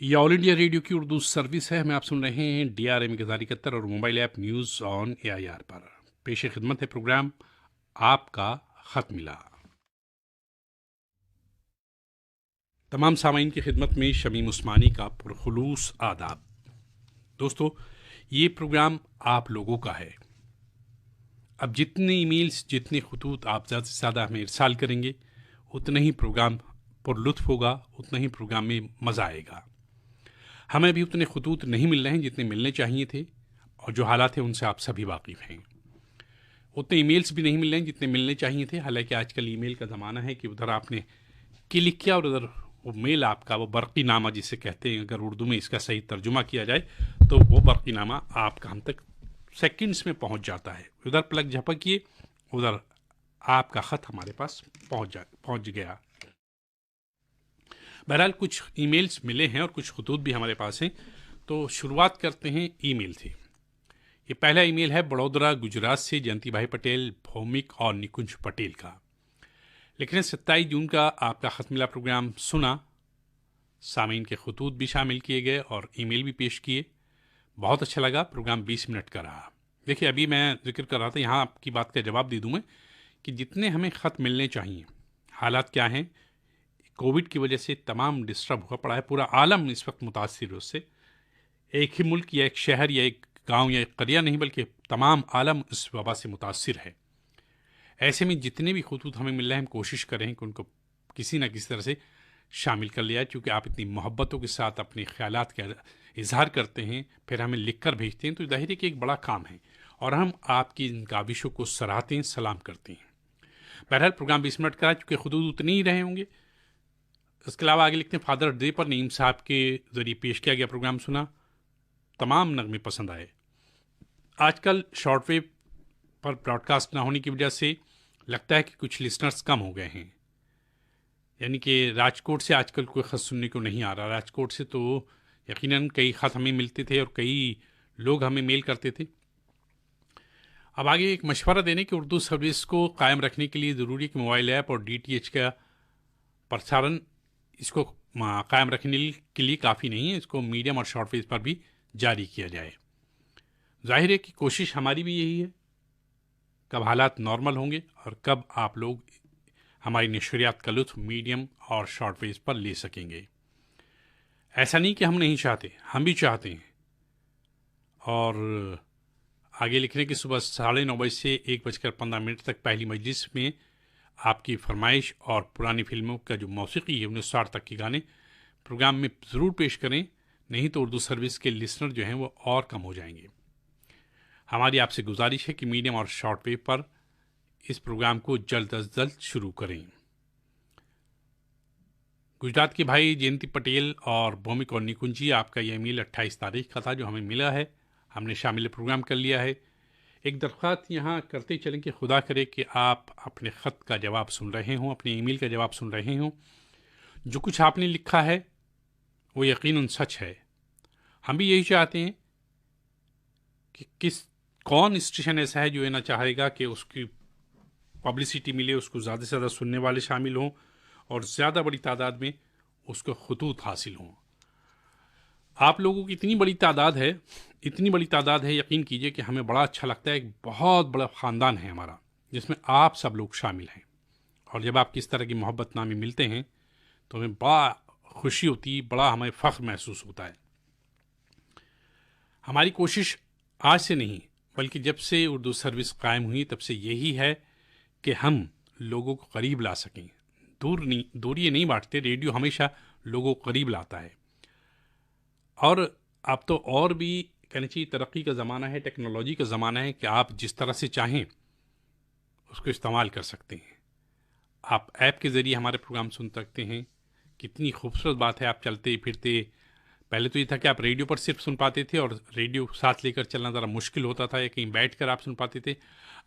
یہ آل India radio کی Urdu service ہے. ہمیں آپ سن رہے ہیں DRM 1071 اور mobile app news on AIR پر. پیش خدمت ہے پروگرام آپ کا خط ملا. تمام سامعین کی خدمت میں شمیم عثمانی کا پرخلوص آداب. دوستو، یہ پروگرام آپ لوگوں کا ہے. اب جتنے ای میلز، جتنے خطوط آپ زیادہ سے زیادہ ہمیں ارسال کریں گے، اتنا ہی پروگرام پر لطف ہوگا، اتنا ہی پروگرام میں مزہ آئے گا. ہمیں بھی اتنے خطوط نہیں مل رہے ہیں جتنے ملنے چاہیے تھے، اور جو حالات ہیں ان سے آپ سبھی واقف ہیں. اتنے ای میلز بھی نہیں مل رہے ہیں جتنے ملنے چاہیے تھے. حالانکہ آج کل ای میل کا زمانہ ہے کہ ادھر آپ نے کلک کیا اور ادھر وہ میل آپ کا، وہ برقی نامہ جسے کہتے ہیں، اگر اردو میں اس کا صحیح ترجمہ کیا جائے تو وہ برقی نامہ آپ کا ہم تک سیکنڈز میں پہنچ جاتا ہے. ادھر پلک جھپکیے، ادھر آپ کا خط ہمارے پاس پہنچ گیا. بہرحال کچھ ای میلز ملے ہیں اور کچھ خطوط بھی ہمارے پاس ہیں. تو شروعات کرتے ہیں ای میل سے. یہ پہلا ای میل ہے بڑودرا گجرات سے جینتی بھائی پٹیل، بھومک اور نکنج پٹیل کا. لیکن 27 جون کا آپ کا خط ملا پروگرام سنا، سامعین کے خطوط بھی شامل کیے گئے اور ای میل بھی پیش کیے. بہت اچھا لگا. پروگرام 20 منٹ کا رہا. دیکھیے، ابھی میں ذکر کر رہا تھا، یہاں آپ کی بات کا جواب دے دوں میں کہ جتنے ہمیں خط ملنے چاہیے، حالات کیا ہیں. کووڈ کی وجہ سے تمام ڈسٹرب ہوا پڑا ہے. پورا عالم اس وقت متاثر ہے اس سے. ایک ہی ملک یا ایک شہر یا ایک گاؤں یا ایک قریہ نہیں، بلکہ تمام عالم اس وبا سے متاثر ہے. ایسے میں جتنے بھی خطوط ہمیں مل رہے ہیں، ہم کوشش کریں کہ ان کو کسی نہ کسی طرح سے شامل کر لیا، چونکہ آپ اتنی محبتوں کے ساتھ اپنے خیالات کا اظہار کرتے ہیں، پھر ہمیں لکھ کر بھیجتے ہیں، تو ظاہر ہے کہ ایک بڑا کام ہے اور ہم آپ کی ان کاوشوں کو سراہتے ہیں، سلام کرتے ہیں. بہرحال پروگرام 20 منٹ کا ہے، چونکہ خطوط اتنے ہی رہے ہوں گے. اس کے علاوہ آگے لکھتے ہیں فادر ڈے پر نعیم صاحب کے ذریعے پیش کیا گیا پروگرام سنا، تمام نغمے پسند آئے. آج کل شارٹ ویو پر براڈ کاسٹ نہ ہونے کی وجہ سے لگتا ہے کہ کچھ لسنرز کم ہو گئے ہیں. یعنی کہ راجکوٹ سے آج کل کوئی خط سننے کو نہیں آ رہا. راجکوٹ سے تو یقیناً کئی خط ہمیں ملتے تھے اور کئی لوگ ہمیں میل کرتے تھے. اب آگے ایک مشورہ دینے کہ اردو سروس کو قائم رکھنے کے لیے ضروری کہ موبائل ایپ اور DTH کا پرسارن اس کو قائم رکھنے کے لیے کافی نہیں ہے، اس کو میڈیم اور شارٹ ویو پر بھی جاری کیا جائے. ظاہر ہے کہ کوشش ہماری بھی یہی ہے. کب حالات نارمل ہوں گے اور کب آپ لوگ ہماری نشریات کا لطف میڈیم اور شارٹ ویو پر لے سکیں گے. ایسا نہیں کہ ہم نہیں چاہتے، ہم بھی چاہتے ہیں. اور آگے لکھنے کی صبح 9:30 بجے سے 1:15 تک پہلی مجلس میں آپ کی فرمائش اور پرانی فلموں کا جو موسیقی ہے 1960 تک کے گانے پروگرام میں ضرور پیش کریں، نہیں تو اردو سروس کے لسنر جو ہیں وہ اور کم ہو جائیں گے. ہماری آپ سے گزارش ہے کہ میڈیم اور شارٹ ویو پر اس پروگرام کو جلد از جلد شروع کریں. گجرات کے بھائی جینتی پٹیل اور بھومک اور نکنجی، آپ کا یہ ای میل 28 تاریخ کا تھا جو ہمیں ملا ہے، ہم نے شامل پروگرام کر لیا ہے. ایک درخواست یہاں کرتے چلیں کہ خدا کرے کہ آپ اپنے خط کا جواب سن رہے ہوں، اپنے ای میل کا جواب سن رہے ہوں. جو کچھ آپ نے لکھا ہے وہ یقیناً سچ ہے. ہم بھی یہی چاہتے ہیں کہ کون اسٹیشن ایسا ہے جو یہ نہ چاہے گا کہ اس کی پبلسٹی ملے، اس کو زیادہ سے زیادہ سننے والے شامل ہوں اور زیادہ بڑی تعداد میں اس کو خطوط حاصل ہوں. آپ لوگوں کی اتنی بڑی تعداد ہے، یقین کیجئے کہ ہمیں بڑا اچھا لگتا ہے. ایک بہت بڑا خاندان ہے ہمارا جس میں آپ سب لوگ شامل ہیں، اور جب آپ کی اس طرح کی محبت نامے ملتے ہیں تو ہمیں بڑا خوشی ہوتی ہے، بڑا ہمیں فخر محسوس ہوتا ہے. ہماری کوشش آج سے نہیں بلکہ جب سے اردو سروس قائم ہوئی تب سے یہی ہے کہ ہم لوگوں کو قریب لا سکیں. دوری نہیں بانٹتے. ریڈیو ہمیشہ لوگوں کو قریب لاتا ہے. اور اب تو اور بھی کہنا چاہیے ترقی کا زمانہ ہے، ٹیکنالوجی کا زمانہ ہے کہ آپ جس طرح سے چاہیں اس کو استعمال کر سکتے ہیں. آپ ایپ کے ذریعے ہمارے پروگرام سن سکتے ہیں. کتنی خوبصورت بات ہے. آپ چلتے پھرتے، پہلے تو یہ تھا کہ آپ ریڈیو پر صرف سن پاتے تھے اور ریڈیو ساتھ لے کر چلنا ذرا مشکل ہوتا تھا، یا کہیں بیٹھ کر آپ سن پاتے تھے.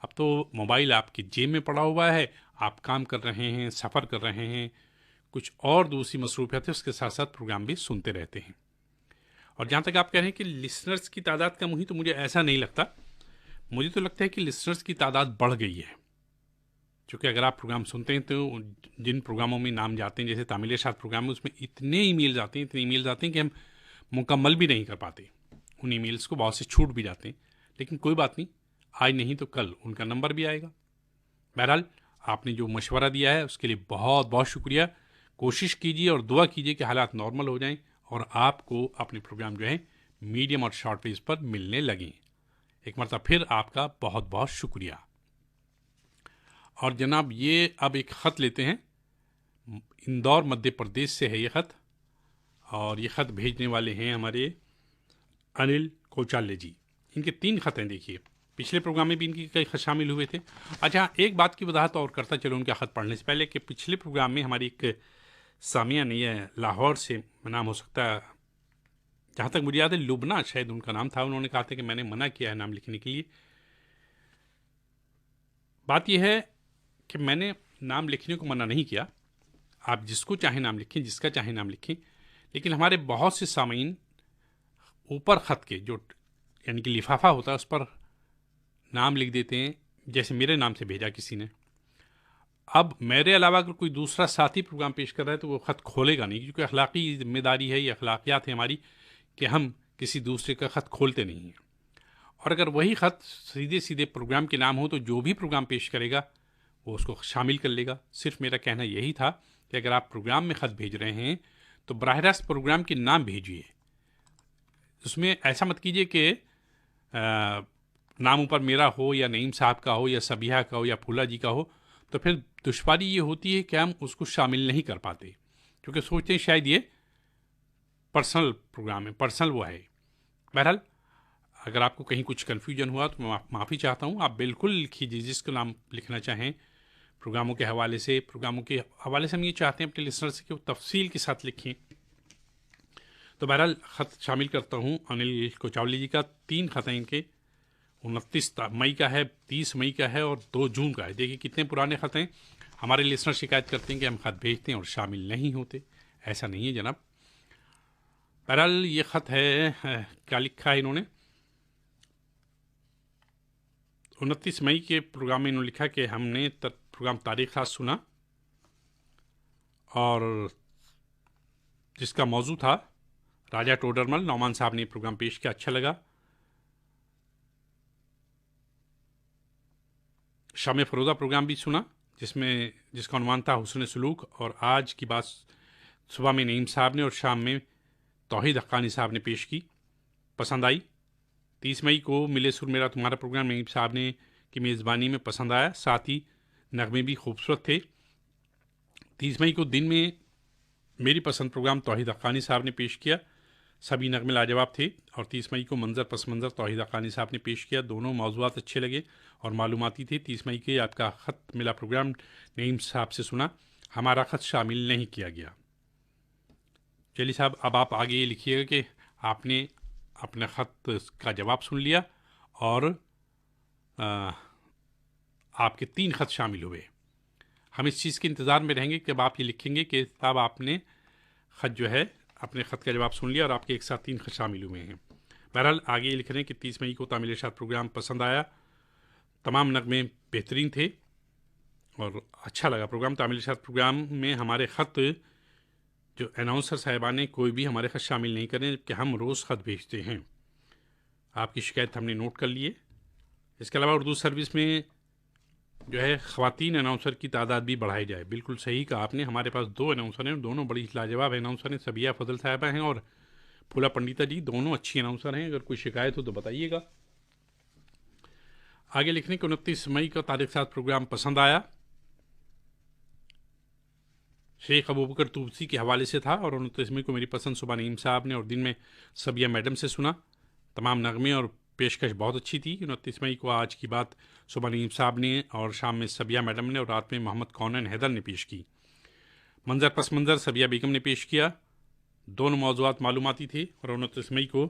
اب تو موبائل آپ کی جیب میں پڑا ہوا ہے، آپ کام کر رہے ہیں، سفر کر رہے ہیں، کچھ اور دوسری مصروفیات ہے، اس کے ساتھ ساتھ پروگرام بھی سنتے رہتے ہیں. اور جہاں تک آپ کہہ رہے ہیں کہ لسنرز کی تعداد کم ہوئی، تو مجھے ایسا نہیں لگتا. مجھے تو لگتا ہے کہ لسنرز کی تعداد بڑھ گئی ہے. چونکہ اگر آپ پروگرام سنتے ہیں تو جن پروگراموں میں نام جاتے ہیں جیسے تعمیل ارشاد پروگرام میں، اس میں اتنے ای میلز آتے ہیں کہ ہم مکمل بھی نہیں کر پاتے، ان ای میلز کو بہت سے چھوٹ بھی جاتے ہیں، لیکن کوئی بات نہیں، آج نہیں تو کل ان کا نمبر بھی آئے گا۔ بہرحال آپ نے جو مشورہ دیا ہے اس کے لیے بہت بہت شکریہ۔ کوشش کیجیے اور دعا کیجیے کہ حالات نارمل ہو جائیں اور آپ کو اپنے پروگرام جو ہے میڈیم اور شارٹ ویوز پر ملنے لگیں۔ ایک مرتبہ پھر آپ کا بہت بہت شکریہ۔ اور جناب یہ اب ایک خط لیتے ہیں، اندور مدھیہ پردیش سے ہے یہ خط، اور یہ خط بھیجنے والے ہیں ہمارے انل کوچالے جی۔ ان کے 3 خط ہیں، دیکھیے پچھلے پروگرام میں بھی ان کی کئی خط شامل ہوئے تھے۔ اچھا، ایک بات کی وضاحت اور کرتا چلو ان کا خط پڑھنے سے پہلے کہ پچھلے پروگرام میں ہماری ایک سامعہ نے ہے لاہور سے، نام ہو سکتا ہے جہاں تک مجھے یاد ہے لبنہ شاید ان کا نام تھا، انہوں نے کہا تھا کہ میں نے منع کیا ہے نام لکھنے کے لیے۔ بات یہ ہے کہ میں نے نام لکھنے کو منع نہیں کیا، آپ جس کو چاہیں نام لکھیں، جس کا چاہیں نام لکھیں، لیکن ہمارے بہت سے سامعین اوپر خط کے جو یعنی کہ لفافہ ہوتا ہے اس پر نام لکھ دیتے ہیں، جیسے میرے نام سے بھیجا کسی نے۔ اب میرے علاوہ اگر کوئی دوسرا ساتھی پروگرام پیش کر رہا ہے تو وہ خط کھولے گا نہیں، کیونکہ اخلاقی ذمہ داری ہے، یہ اخلاقیات ہے ہماری کہ ہم کسی دوسرے کا خط کھولتے نہیں ہیں۔ اور اگر وہی خط سیدھے سیدھے پروگرام کے نام ہو تو جو بھی پروگرام پیش کرے گا وہ اس کو شامل کر لے گا۔ صرف میرا کہنا یہی تھا کہ اگر آپ پروگرام میں خط بھیج رہے ہیں تو براہ راست پروگرام کے نام بھیجیے، اس میں ایسا مت کیجیے کہ نام اوپر میرا ہو یا نعیم صاحب کا ہو یا سبیحہ کا ہو یا پھولا جی کا ہو، تو پھر دشواری یہ ہوتی ہے کہ ہم اس کو شامل نہیں کر پاتے، کیونکہ سوچتے ہیں شاید یہ پرسنل پروگرام ہے، پرسنل وہ ہے۔ بہرحال اگر آپ کو کہیں کچھ کنفیوژن ہوا تو میں معافی چاہتا ہوں، آپ بالکل لکھیے جس کو نام لکھنا چاہیں پروگراموں کے حوالے سے۔ پروگراموں کے حوالے سے ہم یہ چاہتے ہیں اپنے لسنر سے کہ وہ تفصیل کے ساتھ لکھیں۔ تو بہرحال خط شامل کرتا ہوں انل کوچاولی جی کا، 3 خط ہیں ان کے، 29 مئی کا ہے، 30 مئی کا ہے اور 2 جون کا ہے۔ دیکھیے کتنے پرانے خط ہیں۔ ہمارے لسنر شکایت کرتے ہیں کہ ہم خط بھیجتے ہیں اور شامل نہیں ہوتے، ایسا نہیں ہے جناب۔ بہرحال یہ خط ہے، کیا لکھا ہے انہوں نے، 29 مئی کے پروگرام میں انہوں نے لکھا کہ ہم نے پروگرام تاریخ خاص سنا اور جس کا موضوع تھا راجہ ٹوڈرمل، نعمان صاحب نے پروگرام پیش کیا، اچھا لگا۔ شام فروزہ پروگرام بھی سنا جس کا عنوان تھا حسن سلوک، اور آج کی بات صبح میں نعیم صاحب نے اور شام میں توحید حقانی صاحب نے پیش کی، پسند آئی۔ 30 مئی کو ملے سر میرا تمہارا پروگرام نعیم صاحب نے کی میزبانی میں پسند آیا، ساتھ ہی نغمے بھی خوبصورت تھے۔ 30 مئی کو دن میں میری پسند پروگرام توحید حقانی صاحب نے پیش کیا، سبھی نغمے لاجواب تھے۔ اور 30 مئی کو منظر پس منظر توحید حقانی صاحب نے پیش کیا، دونوں موضوعات اچھے لگے اور معلوماتی تھے۔ 30 مئی کے آپ کا خط ملا پروگرام نعیم صاحب سے سنا، ہمارا خط شامل نہیں کیا گیا۔ چلیے صاحب، اب آپ آگے یہ لکھیے گا کہ آپ نے اپنے خط کا جواب سن لیا اور آپ کے 3 خط شامل ہوئے۔ ہم اس چیز کے انتظار میں رہیں گے کہ اب آپ یہ لکھیں گے کہ صاحب آپ نے خط جو ہے اپنے خط کا جواب سن لیا اور آپ کے ایک ساتھ 3 خط شامل ہوئے ہیں۔ بہرحال آگے یہ لکھ رہے ہیں کہ 30 مئی کو تعمیل ارشاد پروگرام پسند آیا، تمام نغمے بہترین تھے اور اچھا لگا پروگرام۔ تعمیل ارشاد پروگرام میں ہمارے خط جو اناؤنسر صاحبان کوئی بھی ہمارے خط شامل نہیں کریں، جبکہ ہم روز خط بھیجتے ہیں۔ آپ کی شکایت ہم نے نوٹ کر لیے۔ اس کے علاوہ اردو سروس میں جو ہے خواتین اناؤنسر کی تعداد بھی بڑھائی جائے۔ بالکل صحیح کہا آپ نے، ہمارے پاس 2 اناؤنسر ہیں، دونوں بڑی لاجواب اناؤنسر ہیں، سبیہ فضل صاحبہ ہیں اور پھولا پنڈیتا جی، دونوں اچھی اناؤنسر ہیں۔ اگر کوئی شکایت ہو تو بتائیے گا۔ آگے لکھنے کو 29 مئی کا تاریخ ساتھ پروگرام پسند آیا، شیخ ابوبکر توسی کے حوالے سے تھا، اور 29 مئی کو میری پسند صبح نعیم صاحب نے اور دن میں سبیہ میڈم سے سنا، تمام نغمے اور پیشکش بہت اچھی تھی۔ 29 مئی کو آج کی بات صبح نعیم صاحب نے اور شام میں سبیہ میڈم نے اور رات میں محمد کونین حیدر نے پیش کی۔ منظر پس منظر سبیہ بیگم نے پیش کیا، دونوں موضوعات معلوماتی تھے۔ اور 29 مئی کو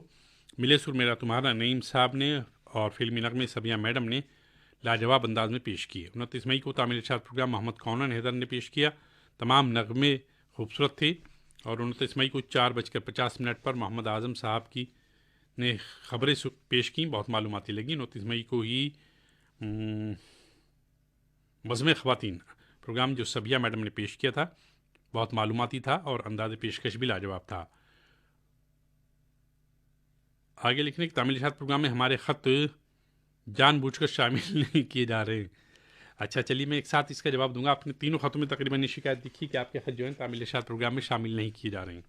ملے سر میرا تمہارا نعیم صاحب نے اور فلمی نغمے سبیہ میڈم نے لاجواب انداز میں پیش کیے۔ 29 مئی کو تعمیل ارشاد پروگرام محمد کونین حیدر نے پیش کیا، تمام نغمے خوبصورت تھے۔ اور 29 مئی کو 4:50 پر محمد اعظم صاحب کی نے خبریں پیش کیں، بہت معلوماتی لگیں۔ 29 مئی کو ہی بزم خواتین پروگرام جو صبیہ میڈم نے پیش کیا تھا بہت معلوماتی تھا اور انداز پیشکش بھی لاجواب تھا. آگے لکھنے کے تامل اشاعت پروگرام میں ہمارے خط جان بوجھ کر شامل نہیں کیے جا رہے ہیں. اچھا چلیے میں ایک ساتھ اس کا جواب دوں گا. آپ نے تینوں خطوں میں تقریباً یہ شکایت لکھی کہ آپ کے خط جو ہیں تامل اشاعت پروگرام میں شامل نہیں کیے جا رہے ہیں.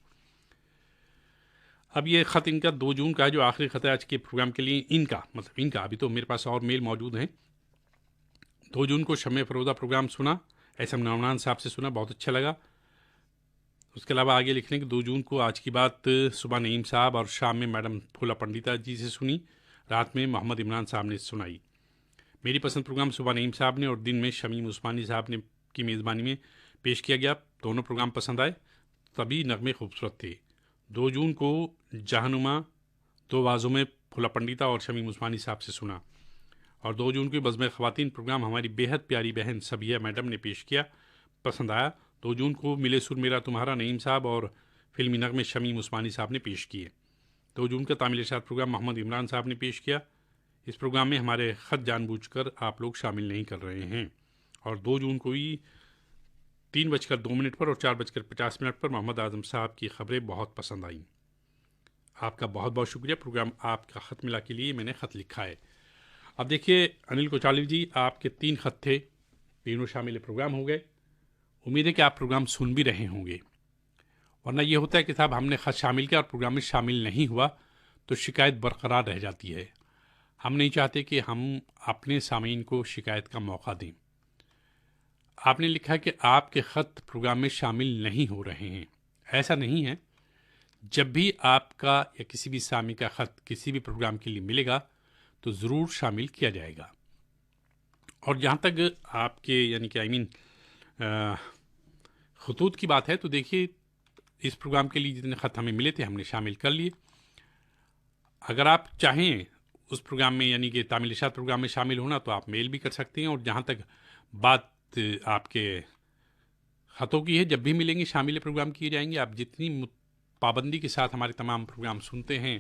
اب یہ خط ان کا 2 جون کا ہے جو آخری خط ہے آج کے پروگرام کے لیے. ان کا ابھی تو میرے پاس اور میل موجود ہیں. 2 جون کو شمع فروزہ پروگرام سنا, ایس ایم نعمان صاحب سے سنا, بہت اچھا لگا. اس کے علاوہ آگے لکھنے کے 2 جون کو آج کی بات صبح نعیم صاحب اور شام میں میڈم پھولا پنڈیتا جی سے سنی, رات میں محمد عمران صاحب نے سنائی. میری پسند پروگرام صبح نعیم صاحب نے اور دن میں شمیم عثمانی صاحب نے کی میزبانی میں پیش کیا گیا. دونوں پروگرام پسند آئے, تبھی نغمے خوبصورت تھے. 2 جون کو جہنما 2 آوازوں میں پھولا پنڈیتا اور شمیم عثمانی صاحب سے سنا. اور 2 جون کو بزم خواتین پروگرام ہماری بیحد پیاری بہن صبیہ میڈم نے پیش کیا, پسند آیا. 2 جون کو ملے سر میرا تمہارا نعیم صاحب اور فلمی نغمے شمیم عثمانی صاحب نے پیش کیے. 2 جون کا تامل اشاعت پروگرام محمد عمران صاحب نے پیش کیا. اس پروگرام میں ہمارے خط جان بوجھ کر آپ لوگ شامل نہیں کر رہے ہیں. اور 2 جون کو ہی 3:02 پر اور 4:50 پر محمد اعظم صاحب کی خبریں بہت پسند آئیں. آپ کا بہت بہت شکریہ. پروگرام آپ کا خط ملا کے لیے میں نے خط لکھا ہے. اب دیکھیے انل کوچالو جی, آپ کے 3 خط تھے, تینوں شامل پروگرام ہو گئے. امید ہے کہ آپ پروگرام سن بھی رہے ہوں گے, ورنہ یہ ہوتا ہے کہ صاحب ہم نے خط شامل کیا اور پروگرام میں شامل نہیں ہوا تو شکایت برقرار رہ جاتی ہے. ہم نہیں چاہتے کہ ہم اپنے سامعین کو شکایت کا موقع دیں. آپ نے لکھا کہ آپ کے خط پروگرام میں شامل نہیں ہو رہے ہیں. ایسا نہیں ہے. جب بھی آپ کا یا کسی بھی سامع کا خط کسی بھی پروگرام کے لیے ملے گا تو ضرور شامل کیا جائے گا. اور جہاں تک آپ کے یعنی کہ خطوط کی بات ہے تو دیکھیے اس پروگرام کے لیے جتنے خط ہمیں ملے تھے ہم نے شامل کر لیے. اگر آپ چاہیں اس پروگرام میں یعنی کہ تامل اشاعت پروگرام میں شامل ہونا تو آپ میل بھی کر سکتے ہیں. اور جہاں تک بات آپ کے خطوں کی ہے, جب بھی ملیں گے شامل پروگرام کیے جائیں گے. آپ جتنی پابندی کے ساتھ ہمارے تمام پروگرام سنتے ہیں,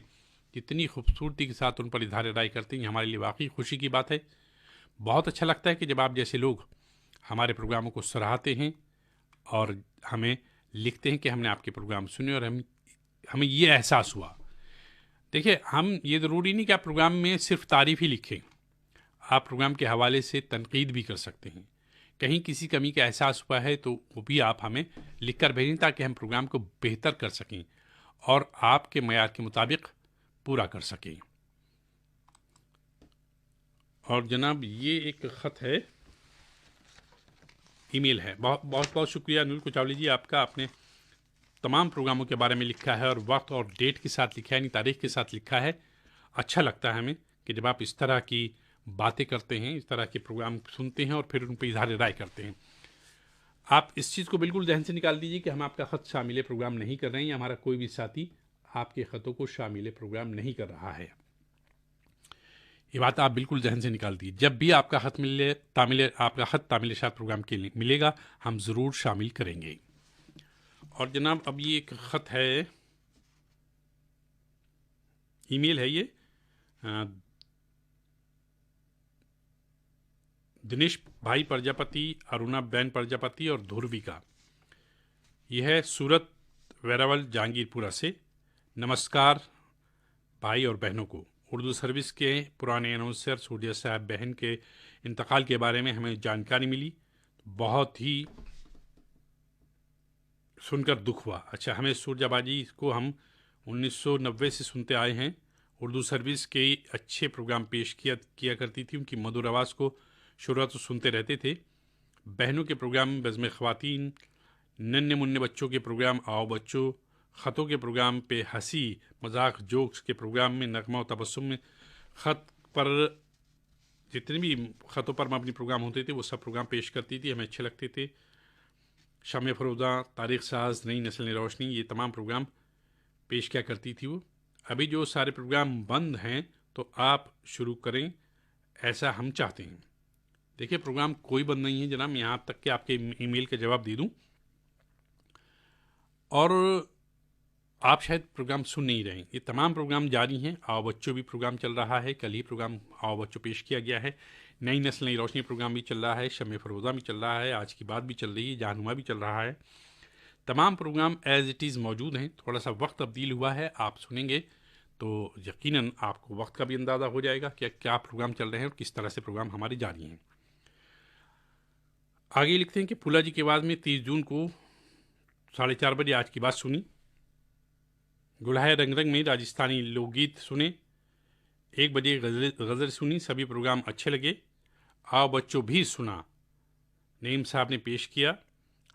جتنی خوبصورتی کے ساتھ ان پر اظہار رائے کرتے ہیں, ہمارے لیے واقعی خوشی کی بات ہے. بہت اچھا لگتا ہے کہ جب آپ جیسے لوگ ہمارے پروگراموں کو سراہتے ہیں اور ہمیں لکھتے ہیں کہ ہم نے آپ کے پروگرام سنے اور ہمیں یہ احساس ہوا. دیکھیے ہم یہ ضروری نہیں کہ آپ پروگرام میں صرف تعریف ہی لکھیں, آپ پروگرام کے حوالے سے تنقید بھی کر سکتے ہیں. کہیں کسی کمی کا احساس ہوا ہے تو وہ بھی آپ ہمیں لکھ کر بھیجیں تاکہ ہم پروگرام کو بہتر کر سکیں اور آپ کے معیار کے مطابق پورا کر سکیں. اور جناب یہ ایک خط ہے, ای میل ہے. بہت بہت شکریہ انل کوچاولی جی آپ کا. آپ نے تمام پروگراموں کے بارے میں لکھا ہے اور وقت اور ڈیٹ کے ساتھ لکھا ہے, یعنی تاریخ کے ساتھ لکھا ہے. اچھا لگتا ہے ہمیں کہ جب آپ اس طرح کی باتیں کرتے ہیں, اس طرح کے پروگرام سنتے ہیں اور پھر ان پہ اظہار رائے کرتے ہیں. آپ اس چیز کو بالکل ذہن سے نکال دیجیے کہ ہم آپ کا خط شامل پروگرام نہیں کر رہے ہیں, یا ہمارا کوئی بھی ساتھی آپ کے خطوں کو شامل پروگرام نہیں کر رہا ہے. یہ بات آپ بالکل ذہن سے نکال دیجیے. جب بھی آپ کا خط ملے آپ کا خط تامل اشاعت پروگرام کے لیے ملے گا ہم ضرور شامل کریں گے. اور جناب اب یہ ایک خط ہے, ای میل ہے, یہ دنیش بھائی پرجاپتی, ارونا بین پرجاپتی اور دھروی کا. یہ ہے سورت ویراول جہانگیر پورہ سے. نمسکار بھائی اور بہنوں کو. اردو سروس کے پرانے اناؤنسر سورجا صاحب بہن کے انتقال کے بارے میں ہمیں جانکاری ملی, بہت ہی سن کر دکھ ہوا. اچھا, ہمیں سورجا باجی کو ہم 1990 سے سنتے آئے ہیں. اردو سروس کے اچھے پروگرام پیش کیا کرتی تھی. ان کی مدھر آواز کو شروعات تو سنتے رہتے تھے. بہنوں کے پروگرام, بزم خواتین, ننے منع بچوں کے پروگرام آؤ بچوں, خطوں کے پروگرام پہ ہنسی مذاق جوکس کے پروگرام میں نغمہ و تبسم میں, خط پر جتنے بھی خطوں پر مبنی پروگرام ہوتے تھے وہ سب پروگرام پیش کرتی تھی, ہمیں اچھے لگتے تھے. شمع فروزہ, تاریخ ساز, نئی نسل نے روشنی, یہ تمام پروگرام پیش کیا کرتی تھی وہ. ابھی جو سارے پروگرام بند ہیں تو آپ شروع کریں, ایسا ہم چاہتے ہیں. دیکھیے پروگرام کوئی بند نہیں ہے جناب, یہاں تک کہ آپ کے ای میل کا جواب دے دوں. اور آپ شاید پروگرام سن نہیں رہے ہیں، یہ تمام پروگرام جاری ہیں۔ آؤ بچوں بھی پروگرام چل رہا ہے، کل ہی پروگرام آؤ بچوں پیش کیا گیا ہے۔ نئی نسل نئی روشنی پروگرام بھی چل رہا ہے، شمع فروزہ بھی چل رہا ہے، آج کی بات بھی چل رہی ہے، جہنما بھی چل رہا ہے۔ تمام پروگرام ایز اٹ از موجود ہیں، تھوڑا سا وقت تبدیل ہوا ہے، آپ سنیں گے تو یقیناً آپ کو وقت کا بھی اندازہ ہو جائے گا کہ کیا پروگرام چل رہے ہیں اور کس طرح سے پروگرام ہمارے جاری ہیں۔ آگے لکھتے ہیں کہ پھولا جی کی آواز میں 30 جون کو 4:30 بجے آج کی بات سنی، گلہائے رنگ رنگ میں راجستھانی لوک گیت سنے، 1 بجے غزل سنی، سبھی پروگرام اچھے لگے۔ آؤ بچوں بھی سنا، نعیم صاحب نے پیش کیا۔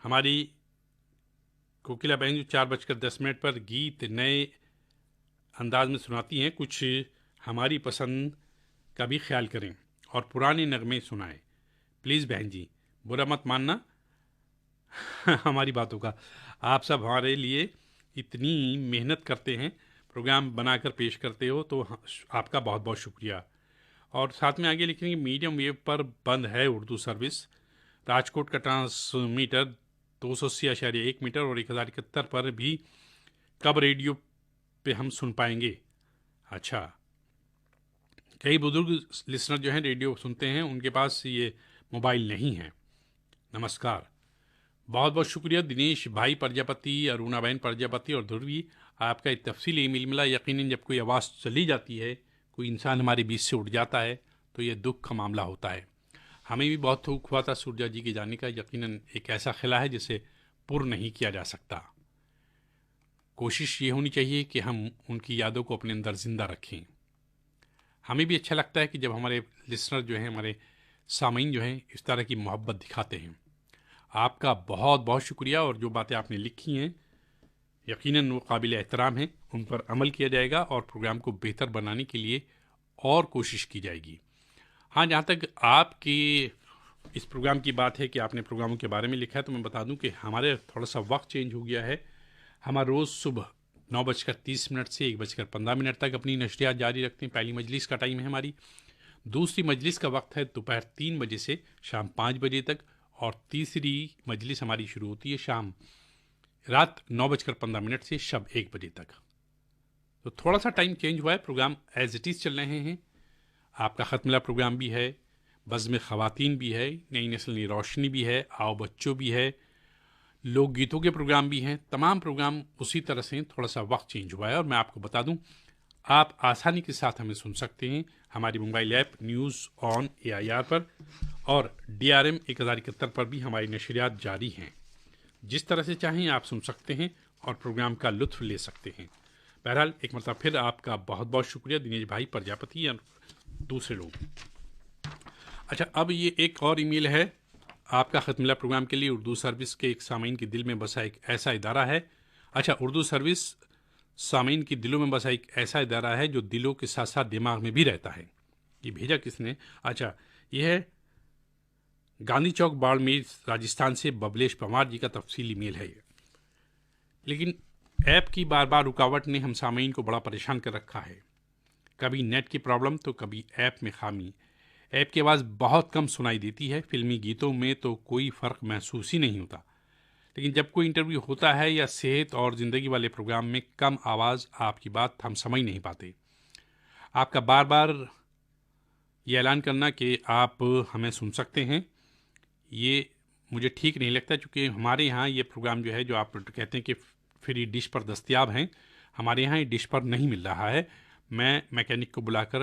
ہماری کوکلا بہن جو 4:10 پر گیت نئے انداز میں سناتی ہیں، کچھ ہماری پسند کا بھی خیال کریں اور پرانے نغمے سنائیں پلیز بہن جی، برا مت ماننا ہماری باتوں کا۔ آپ سب ہمارے لیے اتنی محنت کرتے ہیں، پروگرام بنا کر پیش کرتے ہو، تو آپ کا بہت بہت شکریہ۔ اور ساتھ میں آگے لکھیں گے میڈیم ویو پر بند ہے اردو سروس، راجکوٹ کا ٹرانسمیٹر 280.1 میٹر اور 1071 پر بھی کب ریڈیو پہ ہم سن پائیں گے؟ اچھا، کئی بزرگ لسنر جو ہیں ریڈیو سنتے ہیں، ان کے پاس یہ موبائل نہیں ہے۔ نمسکار، بہت بہت شکریہ دنیش بھائی پرجاپتی، ارونا بہن پرجاپتی اور دھروی، آپ کا ایک تفصیلی ای میل ملا۔ یقیناً جب کوئی آواز چلی جاتی ہے، کوئی انسان ہمارے بیچ سے اٹھ جاتا ہے، تو یہ دکھ کا معاملہ ہوتا ہے۔ ہمیں بھی بہت دکھ ہوا تھا سورجا جی کے جانے کا، یقیناً ایک ایسا خلا ہے جسے پر نہیں کیا جا سکتا۔ کوشش یہ ہونی چاہیے کہ ہم ان کی یادوں کو اپنے اندر زندہ رکھیں۔ ہمیں بھی اچھا لگتا ہے کہ جب ہمارے لسنر جو ہیں، ہمارے سامعین جو ہیں، اس طرح کی محبت دکھاتے ہیں۔ آپ کا بہت بہت شکریہ، اور جو باتیں آپ نے لکھی ہیں یقیناً وہ قابل احترام ہیں، ان پر عمل کیا جائے گا اور پروگرام کو بہتر بنانے کے لیے اور کوشش کی جائے گی۔ ہاں، جہاں تک آپ کی اس پروگرام کی بات ہے کہ آپ نے پروگراموں کے بارے میں لکھا ہے، تو میں بتا دوں کہ ہمارے تھوڑا سا وقت چینج ہو گیا ہے۔ ہمارا روز صبح 9:30 سے 1:15 تک اپنی نشریات جاری رکھتے ہیں۔ پہلی مجلس کا ٹائم ہے ہماری، دوسری مجلس کا وقت ہے دوپہر 3 بجے سے شام 5 بجے تک، اور تیسری مجلس ہماری شروع ہوتی ہے رات 9:15 سے شب 1 بجے تک۔ تو تھوڑا سا ٹائم چینج ہوا ہے، پروگرام ایز اٹ از چل رہے ہیں۔ آپ کا خط ملا پروگرام بھی ہے، بزم خواتین بھی ہے، نئی نسل نئی روشنی بھی ہے، آؤ بچوں بھی ہے، لوک گیتوں کے پروگرام بھی ہیں۔ تمام پروگرام اسی طرح سے، تھوڑا سا وقت چینج ہوا ہے۔ اور میں آپ کو بتا دوں، آپ آسانی کے ساتھ ہمیں سن سکتے ہیں ہماری mobile app news on AIR پر، اور DRM 1071 پر بھی ہماری نشریات جاری ہیں۔ جس طرح سے چاہیں آپ سن سکتے ہیں اور پروگرام کا لطف لے سکتے ہیں۔ بہرحال ایک مرتبہ پھر آپ کا بہت بہت شکریہ دنیش بھائی پرجاپتی اور دوسرے لوگ۔ اچھا، اب یہ ایک اور ای میل ہے آپ کا خط ملا پروگرام کے لیے۔ اردو سروس کے ایک سامعین کے دل میں بسا ایک ایسا ادارہ ہے۔ اچھا، اردو سروس سامعین کی دلوں میں بسا ایک ایسا ادارہ ہے جو دلوں کے ساتھ ساتھ دماغ میں بھی رہتا ہے۔ یہ بھیجا کس نے؟ اچھا، یہ ہے گاندھی چوک باڑمیر راجستھان سے ببلیش پوار جی کا تفصیلی میل ہے یہ۔ لیکن ایپ کی بار بار رکاوٹ نے ہم سامعین کو بڑا پریشان کر رکھا ہے، کبھی نیٹ کی پرابلم تو کبھی ایپ میں خامی۔ ایپ کی آواز بہت کم سنائی دیتی ہے، فلمی گیتوں میں تو کوئی فرق محسوس ہی نہیں ہوتا، لیکن جب کوئی انٹرویو ہوتا ہے یا صحت اور زندگی والے پروگرام میں کم آواز آپ کی بات ہم سمجھ نہیں پاتے۔ آپ کا بار بار یہ اعلان کرنا کہ آپ ہمیں سن سکتے ہیں، یہ مجھے ٹھیک نہیں لگتا، چونکہ ہمارے یہاں یہ پروگرام جو ہے، جو آپ کہتے ہیں کہ فری ڈش پر دستیاب ہیں، ہمارے یہاں یہ ڈش پر نہیں مل رہا ہے۔ میں میکینک کو بلا کر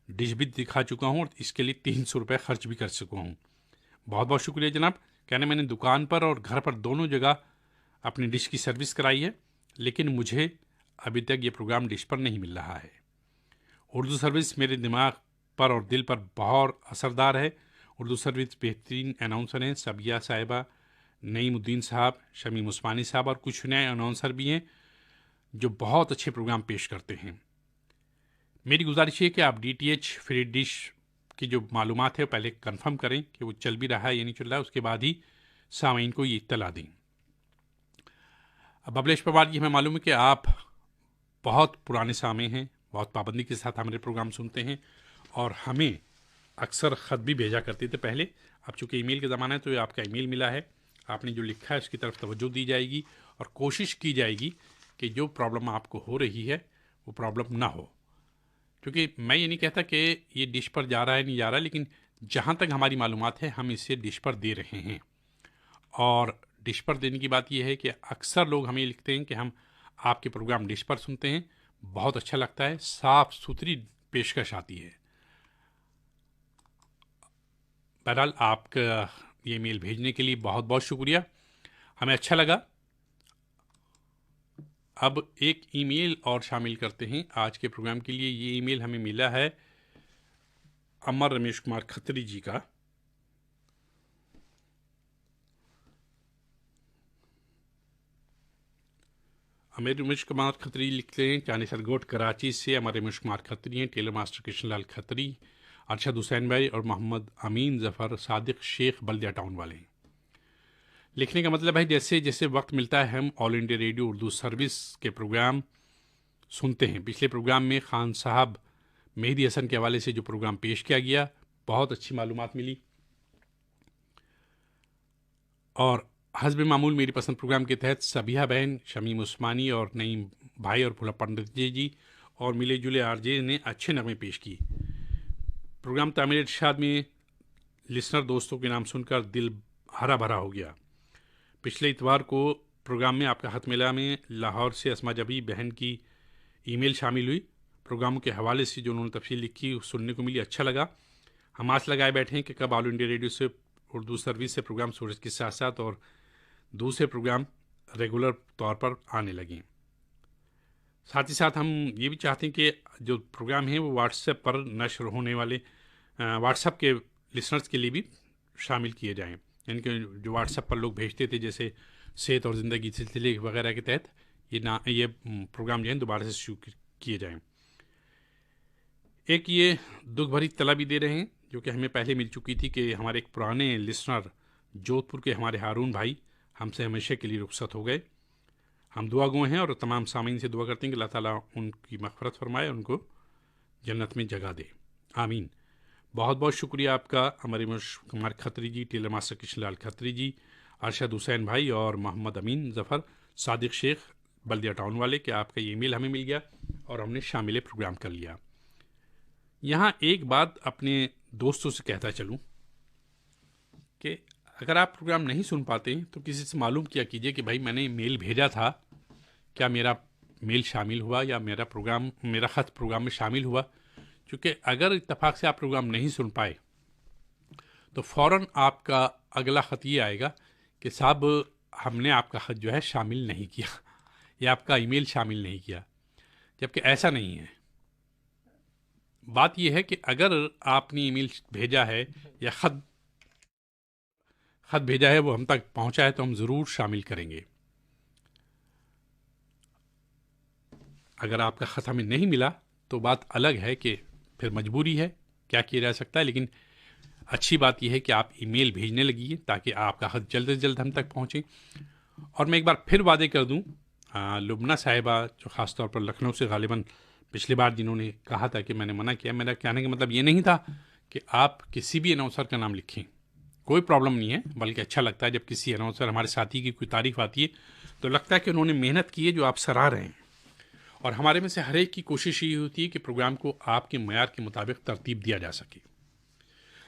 ڈش بھی دکھا چکا ہوں اور اس کے لیے 300 روپے خرچ بھی کر چکا ہوں۔ بہت بہت شکریہ جناب، کہنا میں نے دکان پر اور گھر پر دونوں جگہ اپنی ڈش کی سروس کرائی ہے، لیکن مجھے ابھی تک یہ پروگرام ڈش پر نہیں مل رہا ہے۔ اردو سروس میرے دماغ پر اور دل پر بہت اثردار ہے۔ اردو سروس بہترین اناؤنسر ہیں، سبیہ صاحبہ، نعیم الدین صاحب، شمیم عثمانی صاحب اور کچھ نئے اناؤنسر بھی ہیں جو بہت اچھے پروگرام پیش کرتے ہیں۔ میری گزارش ہے کہ آپ DTH فری ڈش کی جو معلومات ہے پہلے کنفرم کریں کہ وہ چل بھی رہا ہے یا نہیں چل رہا ہے، اس کے بعد ہی سامعین کو یہ اطلاع دیں۔ اب ببلیش پوار جی، ہمیں معلوم ہے کہ آپ بہت پرانے سامع ہیں، بہت پابندی کے ساتھ ہمارے پروگرام سنتے ہیں اور ہمیں اکثر خط بھی بھیجا کرتے تھے پہلے۔ اب چونکہ ای میل کا زمانہ ہے تو یہ آپ کا ای میل ملا ہے، آپ نے جو لکھا ہے اس کی طرف توجہ دی جائے گی اور کوشش کی جائے گی کہ جو پرابلم آپ کو ہو رہی ہے وہ پرابلم نہ ہو. کیونکہ میں یہ نہیں کہتا کہ یہ ڈش پر جا رہا ہے نہیں جا رہا، لیکن جہاں تک ہماری معلومات ہے ہم اسے ڈش پر دے رہے ہیں. اور ڈش پر دینے کی بات یہ ہے کہ اکثر لوگ ہمیں لکھتے ہیں کہ ہم آپ کے پروگرام ڈش پر سنتے ہیں، بہت اچھا لگتا ہے، صاف ستھری پیشکش آتی ہے. بہرحال آپ کا یہ ای میل بھیجنے کے لیے بہت بہت شکریہ، ہمیں اچھا لگا. اب ایک ای میل اور شامل کرتے ہیں آج کے پروگرام کے لیے. یہ ای میل ہمیں ملا ہے امر رمیش کمار کھتری جی کا. امر رمیش کمار کھتری لکھتے ہیں چاندنی سرگوٹ کراچی سے. امر رمیش کمار کھتری ہیں، ٹیلر ماسٹر کرشن لال کھتری، ارشد حسین بھائی اور محمد امین ظفر صادق شیخ بلدیہ ٹاؤن والے ہیں. لکھنے کا مطلب ہے جیسے جیسے وقت ملتا ہے ہم آل انڈیا ریڈیو اردو سروس کے پروگرام سنتے ہیں. پچھلے پروگرام میں خان صاحب مہدی حسن کے حوالے سے جو پروگرام پیش کیا گیا بہت اچھی معلومات ملی، اور حسب معمول میری پسند پروگرام کے تحت سبیہ بہن، شمیم عثمانی اور نعیم بھائی اور پھولا پنڈت جی اور ملے جلے آر جے نے اچھے نغمے پیش کی. پروگرام تعمیر ارشاد میں لسنر دوستوں کے نام سن کر دل ہرا بھرا ہو گیا. پچھلے اتوار کو پروگرام میں آپ کا خط ملا میں لاہور سے اسما جبی بہن کی ای میل شامل ہوئی. پروگراموں کے حوالے سے جو انہوں نے تفصیل لکھی سننے کو ملی، اچھا لگا. ہم آس لگائے بیٹھے ہیں کہ کب آل انڈیا ریڈیو سے اردو سروس سے پروگرام سورج کے ساتھ ساتھ اور دوسرے پروگرام ریگولر طور پر آنے لگیں. ساتھ ہی ساتھ ہم یہ بھی چاہتے ہیں کہ جو پروگرام ہیں وہ واٹس ایپ پر نشر ہونے والے واٹس ایپ کے لسنرز کے لیے بھی شامل کیے جائیں. یعنی کہ جو واٹس ایپ پر لوگ بھیجتے تھے جیسے صحت اور زندگی سلسلے وغیرہ کے تحت یہ پروگرام جو ہیں دوبارہ سے شروع کیے جائیں. ایک یہ دکھ بھری اطلاع بھی دے رہے ہیں جو کہ ہمیں پہلے مل چکی تھی کہ ہمارے ایک پرانے لسنر جودھ پور کے ہمارے ہارون بھائی ہم سے ہمیشہ کے لیے رخصت ہو گئے. ہم دعا گو ہیں اور تمام سامعین سے دعا کرتے ہیں کہ اللہ تعالیٰ ان کی مغفرت فرمائے، ان کو جنت میں جگہ دے، آمین. بہت بہت شکریہ آپ کا امر رمیش کمار کھتری جی، ٹیلر ماسٹر کرشن لال کھتری جی، ارشد حسین بھائی اور محمد امین ظفر صادق شیخ بلدیہ ٹاؤن والے کہ آپ کا یہ ای میل ہمیں مل گیا اور ہم نے شامل پروگرام کر لیا. یہاں ایک بات اپنے دوستوں سے کہتا چلوں کہ اگر آپ پروگرام نہیں سن پاتے تو کسی سے معلوم کیا کیجئے کہ بھائی میں نے میل بھیجا تھا، کیا میرا میل شامل ہوا یا میرا خط پروگرام میں شامل ہوا. کیونکہ اگر اتفاق سے آپ پروگرام نہیں سن پائے تو فوراً آپ کا اگلا خط یہ آئے گا کہ صاحب ہم نے آپ کا خط جو ہے شامل نہیں کیا یا آپ کا ای میل شامل نہیں کیا، جبکہ ایسا نہیں ہے. بات یہ ہے کہ اگر آپ نے ای میل بھیجا ہے یا خط بھیجا ہے وہ ہم تک پہنچا ہے تو ہم ضرور شامل کریں گے. اگر آپ کا خط ہمیں نہیں ملا تو بات الگ ہے کہ پھر مجبوری ہے، کیا کیا جا سکتا ہے. لیکن اچھی بات یہ ہے کہ آپ ای میل بھیجنے لگیے تاکہ آپ کا خط جلد از جلد ہم تک پہنچے. اور میں ایک بار پھر وعدے کر دوں، لبنہ صاحبہ جو خاص طور پر لکھنؤ سے غالباً پچھلی بار جنہوں نے کہا تھا کہ میں نے منع کیا، میرا کہنے کا مطلب یہ نہیں تھا کہ آپ کسی بھی اناؤنسر کا نام لکھیں، کوئی پرابلم نہیں ہے، بلکہ اچھا لگتا ہے جب کسی اناؤنسر ہمارے ساتھی کی کوئی تعریف آتی ہے تو لگتا ہے کہ انہوں نے محنت کی ہے جو آپ سراہ رہے ہیں. اور ہمارے میں سے ہر ایک کی کوشش یہ ہوتی ہے کہ پروگرام کو آپ کے معیار کے مطابق ترتیب دیا جا سکے.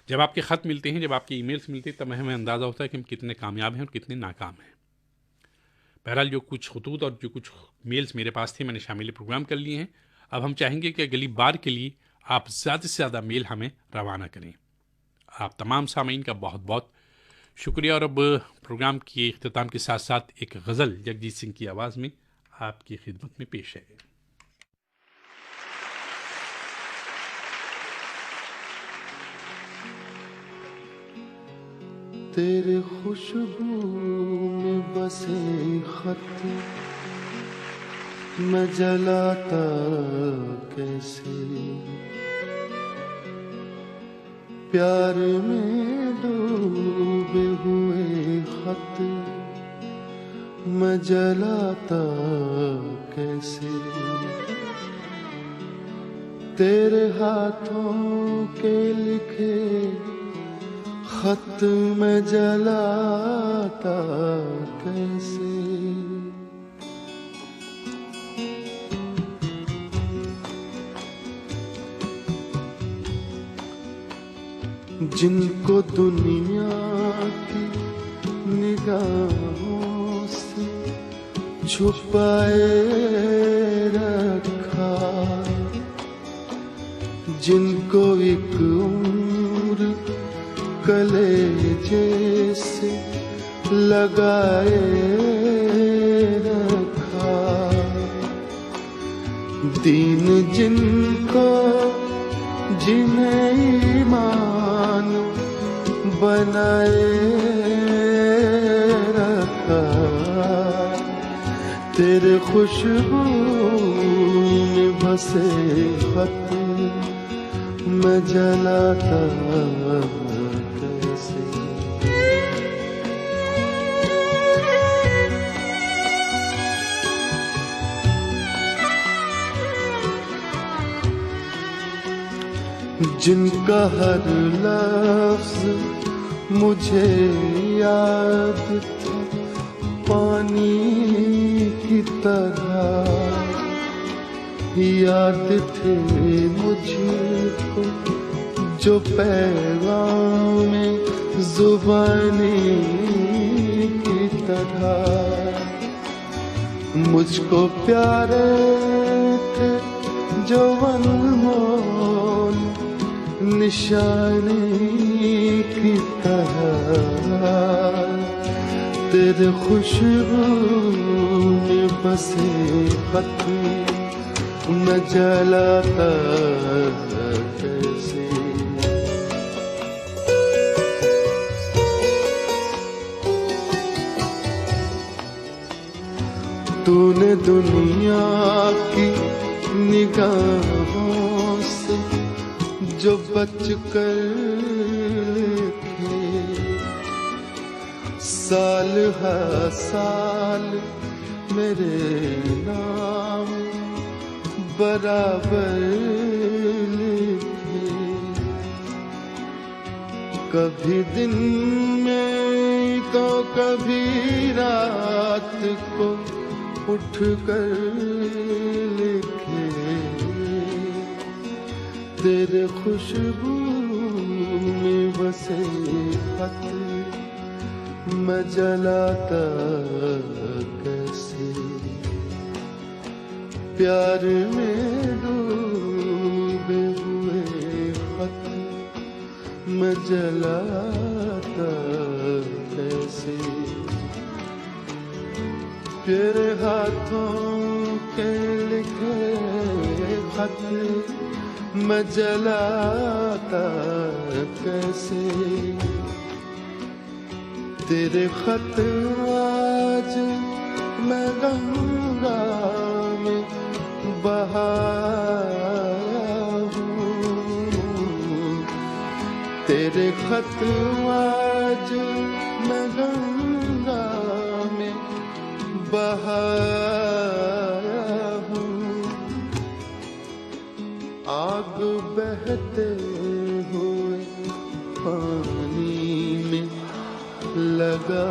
جب آپ کے خط ملتے ہیں، جب آپ کے ای میلز ملتے ہیں، تب ہمیں اندازہ ہوتا ہے کہ ہم کتنے کامیاب ہیں اور کتنے ناکام ہیں. بہرحال جو کچھ خطوط اور جو کچھ میلز میرے پاس تھے میں نے شامل پروگرام کر لیے ہیں. اب ہم چاہیں گے کہ اگلی بار کے لیے آپ زیادہ سے زیادہ میل ہمیں روانہ کریں. آپ تمام سامعین کا بہت بہت شکریہ. اور اب پروگرام کے اختتام کے ساتھ ساتھ ایک غزل جگجیت سنگھ کی آواز میں آپ کی خدمت میں پیش ہے. تیرے خوشبو میں بسے خط میں جلاتا کیسے، پیار میں ڈوبے ہوئے خط میں جلاتا کیسے، تیرے ہاتھوں کے لکھے خط میں جلاتا کیسے، جن کو دنیا کی نگاہوں سے چھپائے رکھا، جن کو ایک عمر کلیجے سے لگائے رکھا، دین جن کو جنہیں ایمان بنائے رکھا، تیرے خوشبو میں بسے خط میں جلاتا کیسے؟ جن کا ہر لفظ مجھے یاد تھا پانی کی طرح، یاد تھے مجھ کو جو پیغام زبانی کی طرح، مجھ کو پیارے تھے جو انمول نشانی کی طرح، تیرے خوشبو میں بسے خط میں جلاتا کیسے؟ تو نے دنیا کی نگاہوں سے جو بچ کر تھے، سال ہر سال میرے نام برابر لکھے، کبھی دن میں تو کبھی رات کو اٹھ کر لکھے، تیرے خوشبو میں بسے خط میں جلاتا کیسے؟ پیار میں ڈوبے ہوئے خط میں جلاتا کیسے؟ تیرے ہاتھوں کے لکھے خط میں جلاتا کیسے؟ تیرے خط آج میں گنگا میں بہایا ہوں، تیرے خط آج میں گنگا میں بہایا ہوں، آگ بہتے ہوئے پانی میں لگا